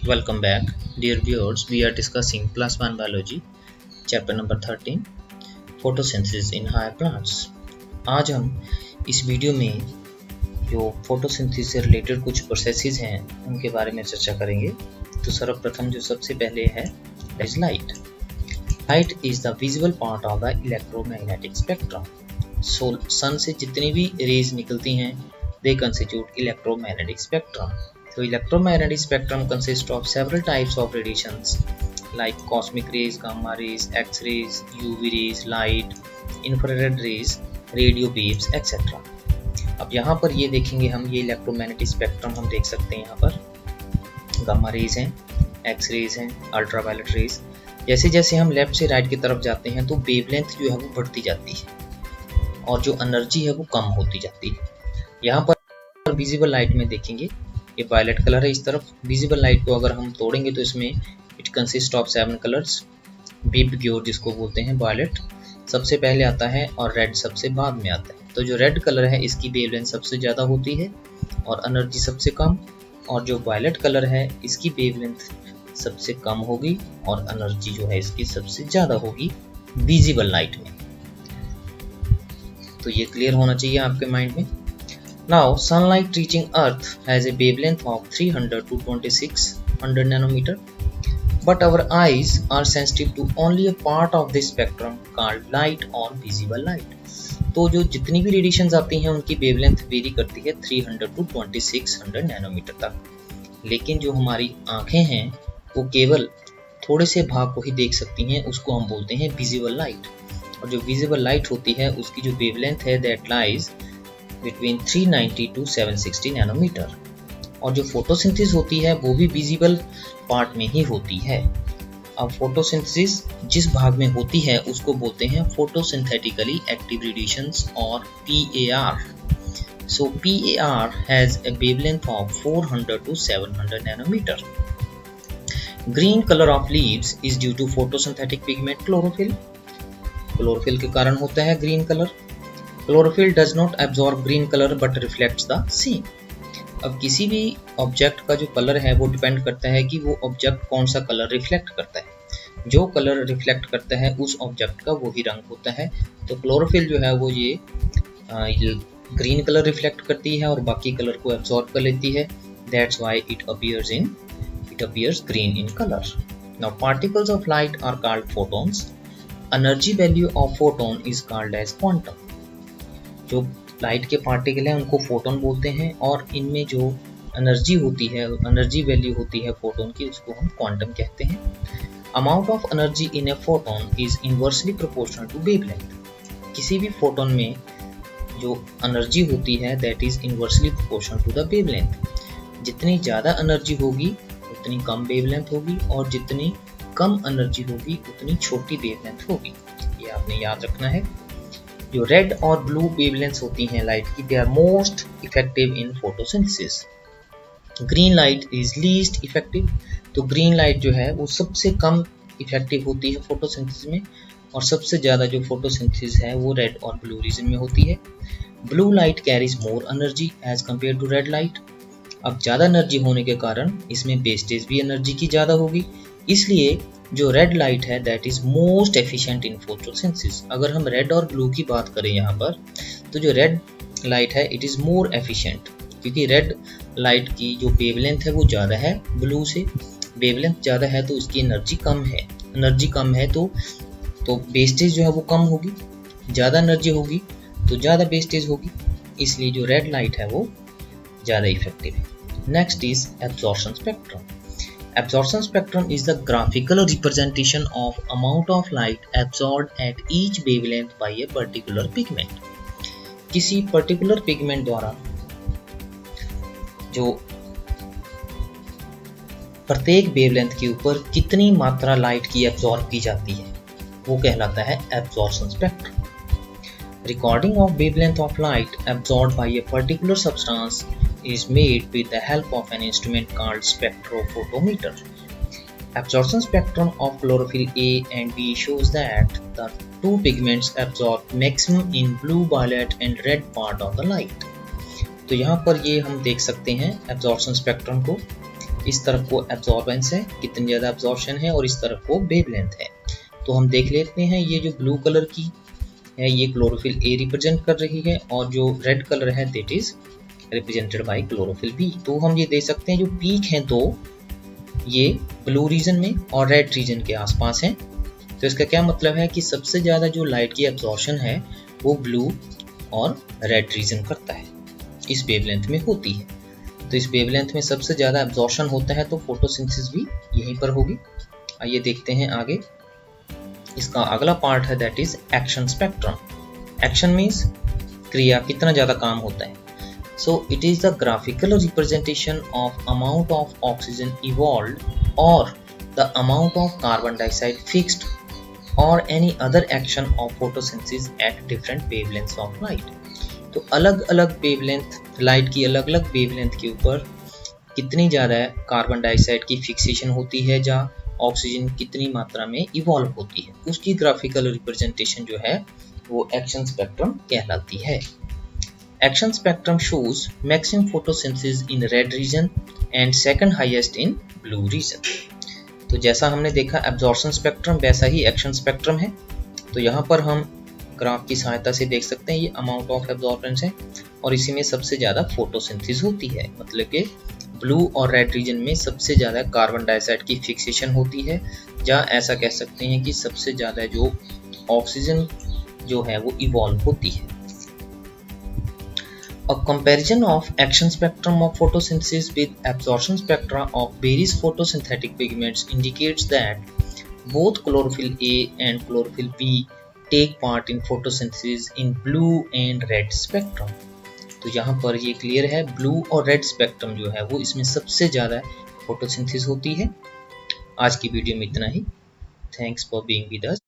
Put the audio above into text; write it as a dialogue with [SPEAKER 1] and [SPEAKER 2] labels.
[SPEAKER 1] Welcome back, dear viewers. We are discussing Class 1 Biology, Chapter number 13, Photosynthesis in higher plants. आज हम इस video में जो photosynthesis से रिलेटेड कुछ प्रोसेसेस हैं उनके बारे में चर्चा करेंगे। तो सर्वप्रथम जो सबसे पहले है is light. Light is the visible part of the electromagnetic spectrum. Sun से जितनी भी रेज निकलती हैं they constitute electromagnetic spectrum. So electromagnetic spectrum consists of several types of radiations like cosmic rays, gamma rays, X-rays, UV rays, light, infrared rays, radio waves, etc. अब यहाँ पर ये देखेंगे हम ये इलेक्ट्रोमैग्नेटिक स्पेक्ट्रम हम देख सकते हैं. यहाँ पर गामा रेज हैं, एक्स रेज हैं, अल्ट्रावायलेट रेज. जैसे जैसे हम लेफ्ट से राइट की तरफ जाते हैं तो वेवलेंथ जो है वो बढ़ती जाती है और जो एनर्जी है वो कम होती जाती है. यहाँ पर विजिबल लाइट में देखेंगे ये वायलेट कलर है. इस तरफ विजिबल लाइट को अगर हम तोड़ेंगे तो इसमें इट कंसिस्ट ऑफ 7 कलर्स. बीप ग्योर जिसको बोलते हैं वायलेट सबसे पहले आता है और रेड सबसे बाद में आता है. तो जो रेड कलर है इसकी वेवलेंथ सबसे ज़्यादा होती है और एनर्जी सबसे कम, और जो वायलेट कलर है इसकी वेवलेंथ सबसे कम होगी और एनर्जी जो है इसकी सबसे ज़्यादा होगी विजिबल लाइट में. तो ये क्लियर होना चाहिए आपके माइंड में. Now, sunlight reaching Earth has a wavelength of 300 to 2600 nanometer, but our eyes are sensitive to only a part of this spectrum called light or visible light. तो जो जितनी भी रेडिएशंस आती हैं उनकी वेवलेंथ वेरी करती है 300 to 2600 नैनोमीटर तक. लेकिन जो हमारी आँखें हैं वो केवल थोड़े से भाग को ही देख सकती हैं, उसको हम बोलते हैं विजिबल लाइट. और जो विजिबल लाइट होती है उसकी जो वेवलेंथ है that lies between 390 to 760 nanometre. और जो फोटोसिंथेसिस होती है वो भी विजिबल पार्ट में ही होती है. अब फोटोसिंथेसिस जिस भाग में होती है उसको बोलते हैं फोटोसिंथेटिकली एक्टिव रेडिएशंस और PAR. So PAR has a wavelength of 400 to 700 nanometer. Green color of leaves is due to photosynthetic pigment chlorophyll. Chlorophyll के कारण होता है green colour. Chlorophyll does not absorb green color but reflects the same. अब किसी भी object का जो colour है वो डिपेंड करता है कि वो ऑब्जेक्ट कौन सा कलर रिफ्लेक्ट करता है. जो कलर रिफ्लेक्ट करता है उस ऑब्जेक्ट का वही रंग होता है. तो क्लोरोफिल जो है वो ये ग्रीन कलर रिफ्लेक्ट करती है और बाकी कलर को एब्जॉर्ब कर लेती है. That's why it appears green in color. Now particles of light are called photons. Energy value of photon is called as quantum. जो लाइट के पार्टिकल हैं उनको फोटोन बोलते हैं और इनमें जो एनर्जी होती है, एनर्जी वैल्यू होती है फोटोन की, उसको हम क्वांटम कहते हैं. Amount of energy in a photon is inversely proportional to wavelength. किसी भी फोटोन में जो एनर्जी होती है that is inversely proportional to the wavelength. जितनी ज़्यादा एनर्जी होगी उतनी कम वेवलेंथ होगी और जितनी कम एनर्जी होगी उतनी छोटी वेवलेंथ होगी. ये आपने याद रखना है. जो रेड और ब्लू वेवलेंथ्स होती हैं लाइट की, they are most effective in photosynthesis. Green light is least effective. तो ग्रीन लाइट जो है वो सबसे कम इफेक्टिव होती है फोटोसिंथेसिस में और सबसे ज़्यादा जो फोटोसिंथेसिस है वो रेड और ब्लू रीजन में होती है. Blue light carries more energy as compare to red light. अब ज़्यादा एनर्जी होने के कारण इसमें वेस्टेज भी एनर्जी की ज़्यादा होगी, इसलिए जो रेड लाइट है that is most efficient in photosynthesis. अगर हम रेड और ब्लू की बात करें यहाँ पर तो जो रेड लाइट है इट इज़ मोर एफिशिएंट, क्योंकि रेड लाइट की जो वेवलेंथ है वो ज़्यादा है ब्लू से. वेवलेंथ ज़्यादा है तो उसकी एनर्जी कम है. एनर्जी कम है तो वेस्टेज जो है वो कम होगी. ज़्यादा एनर्जी होगी तो ज़्यादा वेस्टेज होगी, इसलिए जो रेड लाइट है वो ज़्यादा इफेक्टिव है. Next is absorption spectrum. Absorption spectrum is the graphical representation of amount of light absorbed at each wavelength by a particular pigment. किसी particular pigment द्वारा जो प्रत्येक wavelength के ऊपर कितनी मात्रा लाइट की absorb की जाती है वो कहलाता है absorption spectrum. Recording of wavelength of light absorbed by a particular substance is made with the help of an instrument called spectrophotometer. Absorption spectrum of chlorophyll A and B shows that the two pigments absorb maximum in blue, violet and red part of the light. तो यहाँ पर ये हम देख सकते हैं absorption spectrum को इस तरफ को एब्जॉर्बेंस है, कितनी ज़्यादा एब्जॉर्प्शन है, और इस तरफ को वेवलेंथ है। तो हम देख लेते हैं, ये जो ब्लू कलर की है ये क्लोरोफिल ए रिप्रेजेंट कर रही है, और जो रेड कलर है that is represented by chlorophyll b. तो हम ये देख सकते हैं जो पीक हैं दो, ये ब्लू रीजन में और रेड रीजन के आसपास हैं। तो इसका क्या मतलब है कि सबसे ज़्यादा जो लाइट की एब्जॉर्प्शन है वो ब्लू और रेड रीजन करता है, इस वेवलेंथ में होती है। तो इस वेवलेंथ में सबसे ज़्यादा एब्जॉर्प्शन होता है, तो फोटोसिंथेसिस भी यहीं पर होगी। आइए देखते हैं आगे। इसका अगला पार्ट है that is action spectrum. Action means क्रिया, कितना ज़्यादा काम होता है। So it is the graphical representation of amount of oxygen evolved और the amount of carbon dioxide fixed और any other action of photosynthesis at different wavelengths of light. तो अलग अलग वेवलेंथ, लाइट की अलग अलग वेवलेंथ के ऊपर कितनी ज़्यादा कार्बन डाइऑक्साइड की फिक्सेशन होती है या ऑक्सीजन कितनी मात्रा में इवॉल्व होती है, उसकी ग्राफिकल रिप्रेजेंटेशन जो है वो एक्शन स्पेक्ट्रम कहलाती है। Action spectrum shows maximum photosynthesis in red region and second highest in blue region. तो जैसा हमने देखा एब्जॉर्प्शन स्पेक्ट्रम, वैसा ही एक्शन स्पेक्ट्रम है। तो यहाँ पर हम ग्राफ की सहायता से देख सकते हैं, ये अमाउंट ऑफ एब्जॉर्बेंस है और इसी में सबसे ज़्यादा फोटोसिंथेसिस होती है। मतलब कि ब्लू और रेड रीजन में सबसे ज़्यादा कार्बन डाइऑक्साइड की फिक्सेशन होती है, या ऐसा कह सकते हैं कि सबसे ज़्यादा जो ऑक्सीजन जो है वो इवॉल्व होती है। A comparison of action spectrum of photosynthesis with absorption spectra of various photosynthetic pigments indicates that both chlorophyll A and chlorophyll B take part in photosynthesis in blue and red spectrum। तो यहाँ पर ये clear है, blue और red spectrum जो है वो इसमें सबसे ज़्यादा फोटोसिंथेसिस होती है। आज की वीडियो में इतना ही। Thanks for being with us.